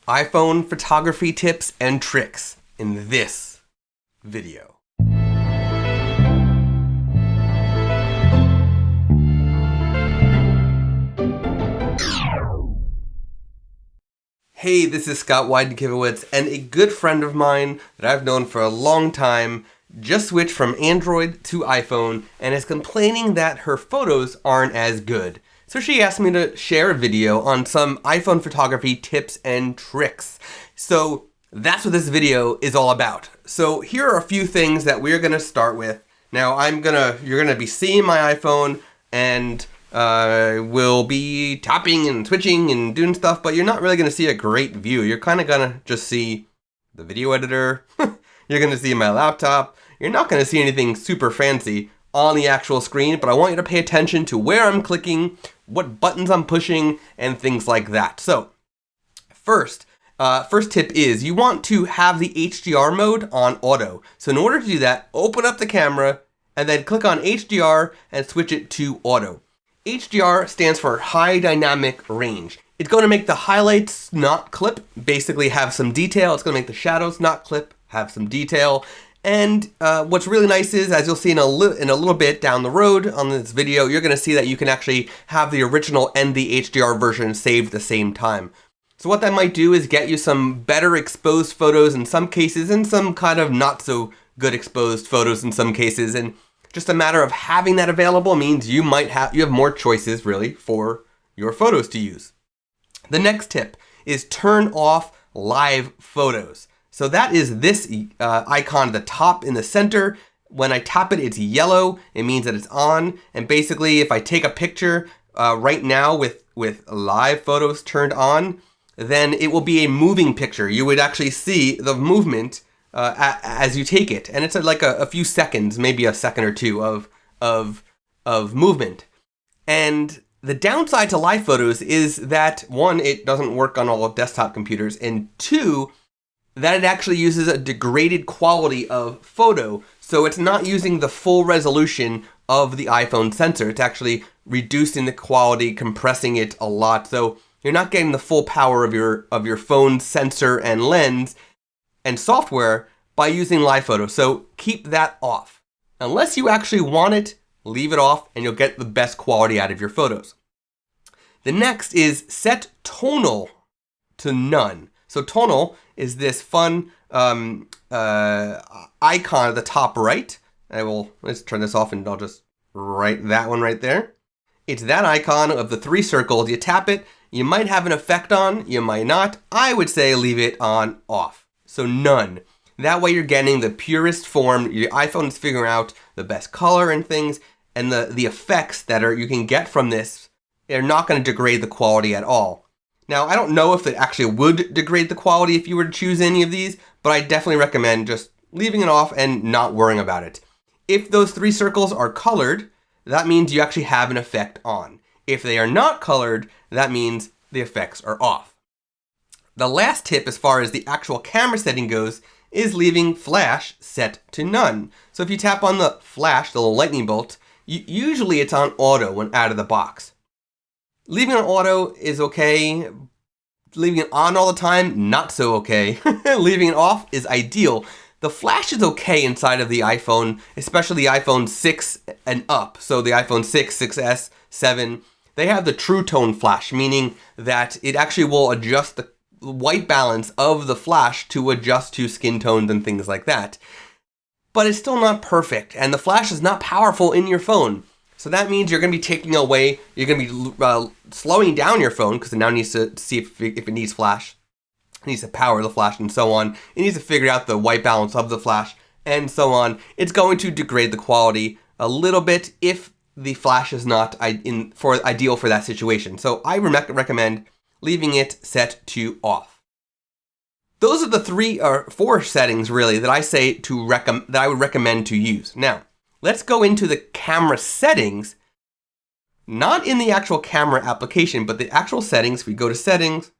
iPhone photography tips and tricks in this video. Hey, this is Scott Wyden-Kivowitz, and a good friend of mine that I've known for a long time just switched from Android to iPhone and is complaining that her photos aren't as good. So she asked me to share a video on some iPhone photography tips and tricks. So that's what this video is all about. So here are a few things that we're gonna start with. Now you're gonna be seeing my iPhone and we'll be tapping and switching and doing stuff, but you're not really gonna see a great view. You're kind of gonna just see the video editor. You're gonna see my laptop. You're not gonna see anything super fancy on the actual screen, but I want you to pay attention to where I'm clicking, what buttons I'm pushing, and things like that. So first tip is you want to have the HDR mode on auto. So in order to do that, open up the camera and then click on HDR and switch it to auto. HDR stands for high dynamic range. It's going to make the highlights not clip, basically have some detail. It's going to make the shadows not clip, have some detail. And what's really nice is, as you'll see in a little bit down the road on this video, you're going to see that you can actually have the original and the HDR version saved at the same time. So what that might do is get you some better exposed photos in some cases and some kind of not so good exposed photos in some cases. And just a matter of having that available means you have more choices really for your photos to use. The next tip is turn off live photos. So that is this icon at the top in the center. When I tap it, it's yellow. It means that it's on. And basically, if I take a picture right now with live photos turned on, then it will be a moving picture. You would actually see the movement as you take it. And it's like a few seconds, maybe a second or two of movement. And the downside to live photos is that, one, it doesn't work on all desktop computers, and two, that it actually uses a degraded quality of photo. So it's not using the full resolution of the iPhone sensor. It's actually reducing the quality, compressing it a lot. So you're not getting the full power of your phone's sensor and lens and software by using live photo. So keep that off. Unless you actually want it, leave it off and you'll get the best quality out of your photos. The next is set tonal to none. So tonal is this fun icon at the top right. Let's turn this off and I'll just write that one right there. It's that icon of the three circles. You tap it, you might have an effect on, you might not. I would say leave it on off. So none. That way you're getting the purest form. Your iPhone is figuring out the best color and things, and the effects that you can get from this, they're not going to degrade the quality at all. Now, I don't know if it actually would degrade the quality if you were to choose any of these, but I definitely recommend just leaving it off and not worrying about it. If those three circles are colored, that means you actually have an effect on. If they are not colored, that means the effects are off. The last tip as far as the actual camera setting goes is leaving flash set to none. So if you tap on the flash, the little lightning bolt, usually it's on auto when out of the box. Leaving it on auto is okay. Leaving it on all the time, not so okay. Leaving it off is ideal. The flash is okay inside of the iPhone, especially the iPhone 6 and up. So the iPhone 6, 6S, 7, they have the true tone flash, meaning that it actually will adjust the white balance of the flash to adjust to skin tones and things like that. But it's still not perfect, and the flash is not powerful in your phone. So that means you're going to be slowing down your phone because it now needs to see if it needs flash. It needs to power the flash and so on. It needs to figure out the white balance of the flash and so on. It's going to degrade the quality a little bit if the flash is not ideal for that situation. So I recommend leaving it set to off. Those are the 3 or 4 settings really that I say that I would recommend to use. Now, let's go into the camera settings, not in the actual camera application, but the actual settings. We go to settings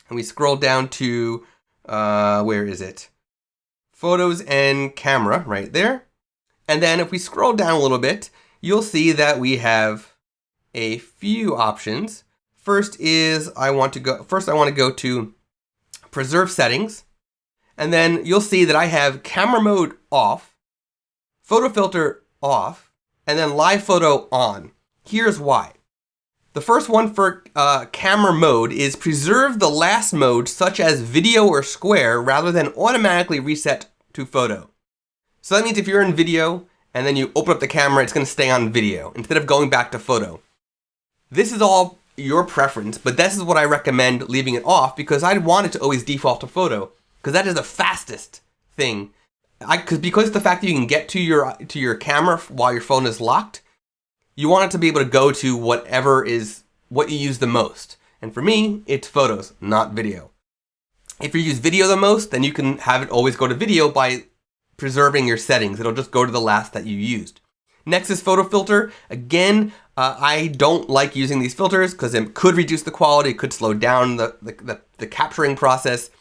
and we scroll down to, where is it? Photos and camera right there. And then if we scroll down a little bit, you'll see that we have a few options. First I want to go to preserve settings, and then you'll see that I have camera mode off, photo filter off, and then live photo on. Here's why. The first one for camera mode is preserve the last mode, such as video or square, rather than automatically reset to photo. So that means if you're in video and then you open up the camera, it's going to stay on video instead of going back to photo. This is all your preference, but this is what I recommend leaving it off because I want it to always default to photo because that is the fastest thing. Because the fact that you can get to your camera while your phone is locked, you want it to be able to go to whatever is what you use the most. And for me, it's photos, not video. If you use video the most, then you can have it always go to video by preserving your settings. It'll just go to the last that you used. Next is photo filter. Again, I don't like using these filters because it could reduce the quality, it could slow down the capturing process,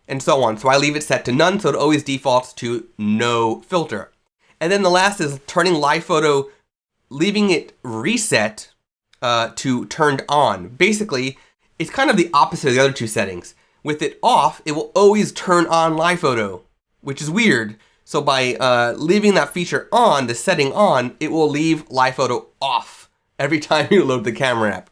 and so on. So I leave it set to none, so it always defaults to no filter. And then the last is turning live photo, leaving it reset to turned on. Basically, it's kind of the opposite of the other two settings. With it off, it will always turn on live photo, which is weird. So by leaving that feature on, the setting on, it will leave live photo off every time you load the camera app.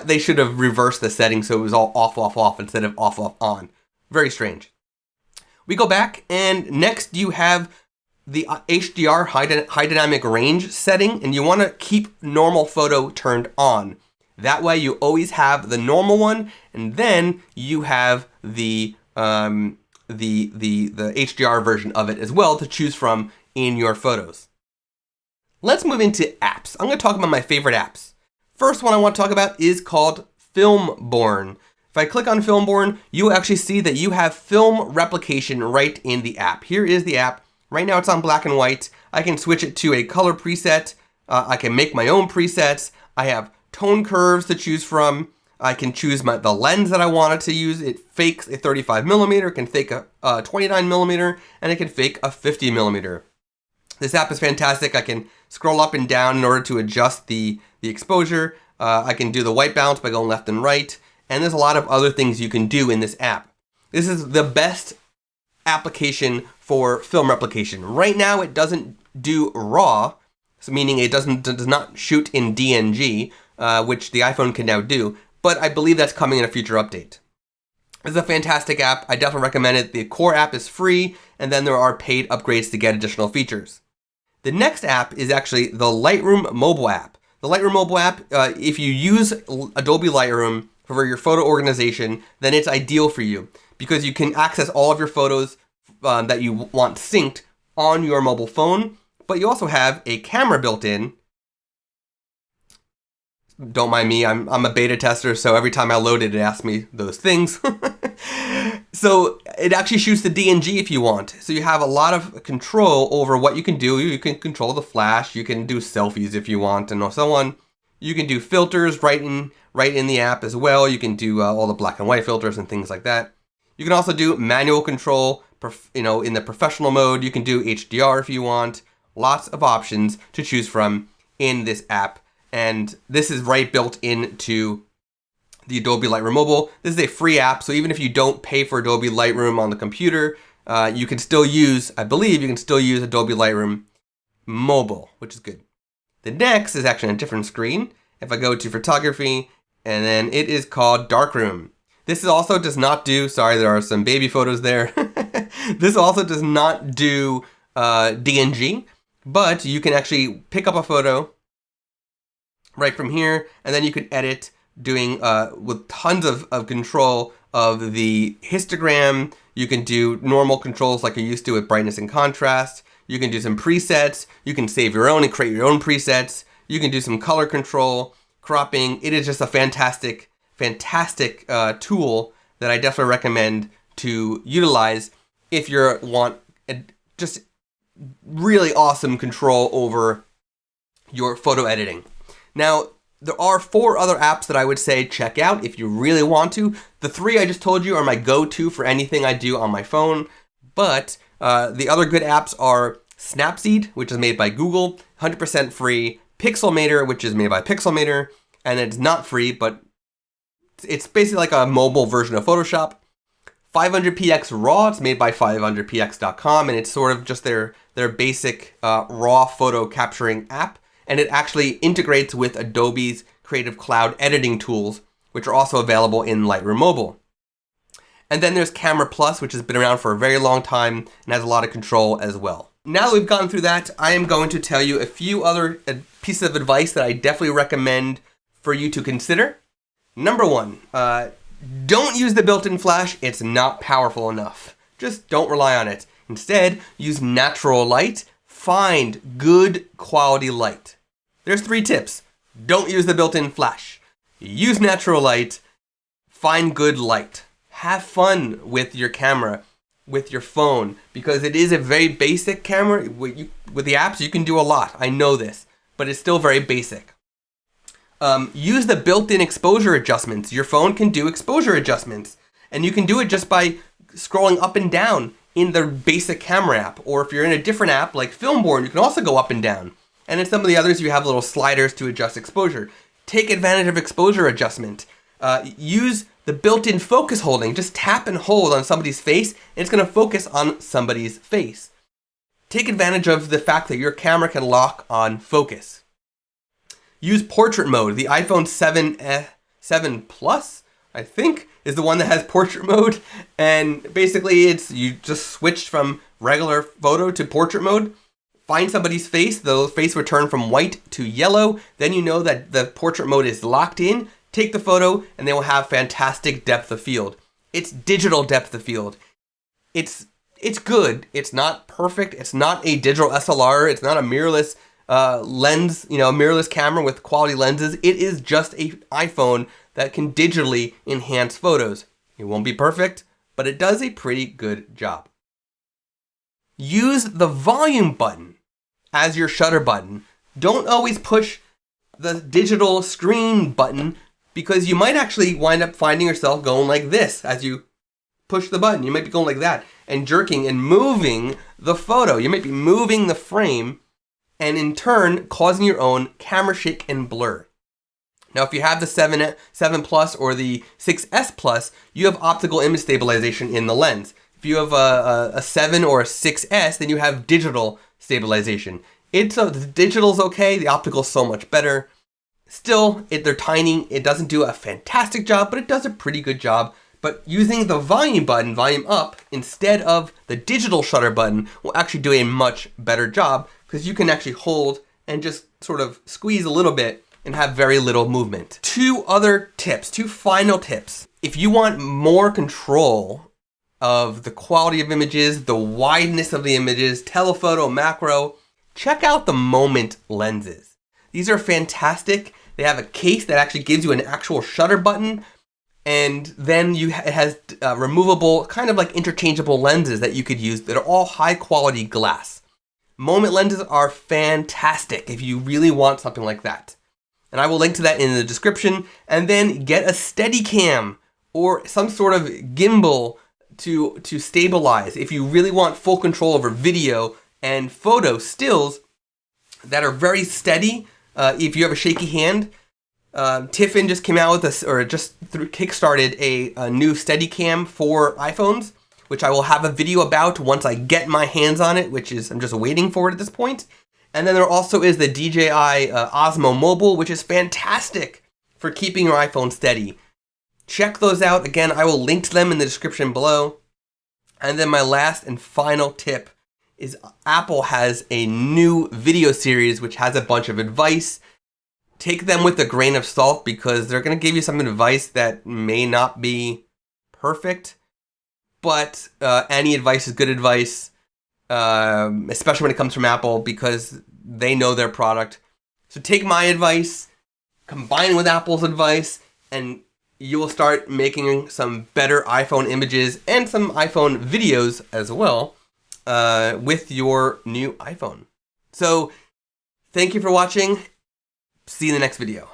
They should have reversed the setting so it was all off, off, off instead of off, off, on. Very strange. We go back, and next you have the HDR, high dynamic range setting, and you want to keep normal photo turned on. That way you always have the normal one, and then you have the HDR version of it as well to choose from in your photos. Let's move into apps. I'm going to talk about my favorite apps. First one I want to talk about is called Filmborn. If I click on Filmborn, you will actually see that you have film replication right in the app. Here is the app. Right now it's on black and white. I can switch it to a color preset. I can make my own presets. I have tone curves to choose from. I can choose the lens that I wanted to use. It fakes a 35mm, can fake a 29mm, and it can fake a 50mm. This app is fantastic. I can scroll up and down in order to adjust the exposure. I can do the white balance by going left and right. And there's a lot of other things you can do in this app. This is the best application for film replication. Right now, it doesn't do RAW, so meaning it does not shoot in DNG, which the iPhone can now do. But I believe that's coming in a future update. It's a fantastic app. I definitely recommend it. The core app is free, and then there are paid upgrades to get additional features. The next app is actually the Lightroom Mobile app. The Lightroom Mobile app, if you use Adobe Lightroom for your photo organization, then it's ideal for you because you can access all of your photos that you want synced on your mobile phone, but you also have a camera built in. Don't mind me, I'm a beta tester, so every time I load it, it asks me those things. So it actually shoots the DNG if you want. So you have a lot of control over what you can do. You can control the flash, you can do selfies if you want, and so on. You can do filters right in the app as well. You can do all the black and white filters and things like that. You can also do manual control, in the professional mode. You can do HDR if you want. Lots of options to choose from in this app. And this is right built into the Adobe Lightroom Mobile. This is a free app, so even if you don't pay for Adobe Lightroom on the computer, you can still use, I believe you can still use Adobe Lightroom Mobile, which is good. The next is actually on a different screen. If I go to photography, and then it is called Darkroom. This also does not do, sorry, there are some baby photos there. This also does not do DNG, but you can actually pick up a photo right from here, and then you can edit doing with tons of control of the histogram. You can do normal controls like you're used to with brightness and contrast. You can do some presets. You can save your own and create your own presets. You can do some color control, cropping. It is just a fantastic tool that I definitely recommend to utilize if you want just really awesome control over your photo editing. Now, there are 4 other apps that I would say check out if you really want to. The 3 I just told you are my go-to for anything I do on my phone, but the other good apps are Snapseed, which is made by Google, 100% free, Pixelmator, which is made by Pixelmator, and it's not free, but it's basically like a mobile version of Photoshop. 500px RAW. It's made by 500px.com, and it's sort of just their basic raw photo capturing app. And it actually integrates with Adobe's Creative Cloud editing tools, which are also available in Lightroom Mobile. And then there's Camera Plus, which has been around for a very long time and has a lot of control as well. Now that we've gone through that, I am going to tell you a few other pieces of advice that I definitely recommend for you to consider. Number one, don't use the built-in flash. It's not powerful enough. Just don't rely on it. Instead, use natural light. Find good quality light. There's 3 tips. Don't use the built-in flash. Use natural light. Find good light. Have fun with your camera, with your phone, because it is a very basic camera. With the apps, you can do a lot. I know this, but it's still very basic. Use the built-in exposure adjustments. Your phone can do exposure adjustments, and you can do it just by scrolling up and down in the basic camera app. Or if you're in a different app like Filmborn, you can also go up and down. And in some of the others, you have little sliders to adjust exposure. Take advantage of exposure adjustment. Use the built-in focus holding. Just tap and hold on somebody's face, and it's going to focus on somebody's face. Take advantage of the fact that your camera can lock on focus. Use portrait mode. The iPhone 7 Plus, I think, is the one that has portrait mode. And basically, you just switched from regular photo to portrait mode. Find somebody's face. The face will turn from white to yellow. Then you know that the portrait mode is locked in. Take the photo, and they will have fantastic depth of field. It's digital depth of field. It's good. It's not perfect. It's not a digital SLR. It's not a mirrorless lens, a mirrorless camera with quality lenses. It is just an iPhone that can digitally enhance photos. It won't be perfect, but it does a pretty good job. Use the volume button as your shutter button. Don't always push the digital screen button, because you might actually wind up finding yourself going like this as you push the button. You might be going like that and jerking and moving the photo. You might be moving the frame and in turn causing your own camera shake and blur. Now, if you have the 7 Plus or the 6S Plus, you have optical image stabilization in the lens. If you have a 7 or a 6S, then you have digital stabilization. The digital's okay, the optical's so much better. Still, they're tiny. It doesn't do a fantastic job, but it does a pretty good job. But using the volume button, volume up, instead of the digital shutter button will actually do a much better job, because you can actually hold and just sort of squeeze a little bit and have very little movement. 2 final tips. If you want more control of the quality of images, the wideness of the images, telephoto, macro, check out the Moment lenses. These are fantastic. They have a case that actually gives you an actual shutter button, and then it has removable, kind of like interchangeable lenses that you could use that are all high quality glass. Moment lenses are fantastic if you really want something like that. And I will link to that in the description. And then get a Steadicam or some sort of gimbal to stabilize if you really want full control over video and photo stills that are very steady. If you have a shaky hand, Tiffin just came out with kickstarted a new Steadicam for iPhones, which I will have a video about once I get my hands on it, I'm just waiting for it at this point. And then there also is the DJI Osmo Mobile, which is fantastic for keeping your iPhone steady. Check those out. Again, I will link to them in the description below. And then my last and final tip is Apple has a new video series which has a bunch of advice. Take them with a grain of salt, because they're going to give you some advice that may not be perfect, but any advice is good advice, especially when it comes from Apple, because they know their product. So take my advice, combine it with Apple's advice, and you will start making some better iPhone images and some iPhone videos as well with your new iPhone. So thank you for watching. See you in the next video.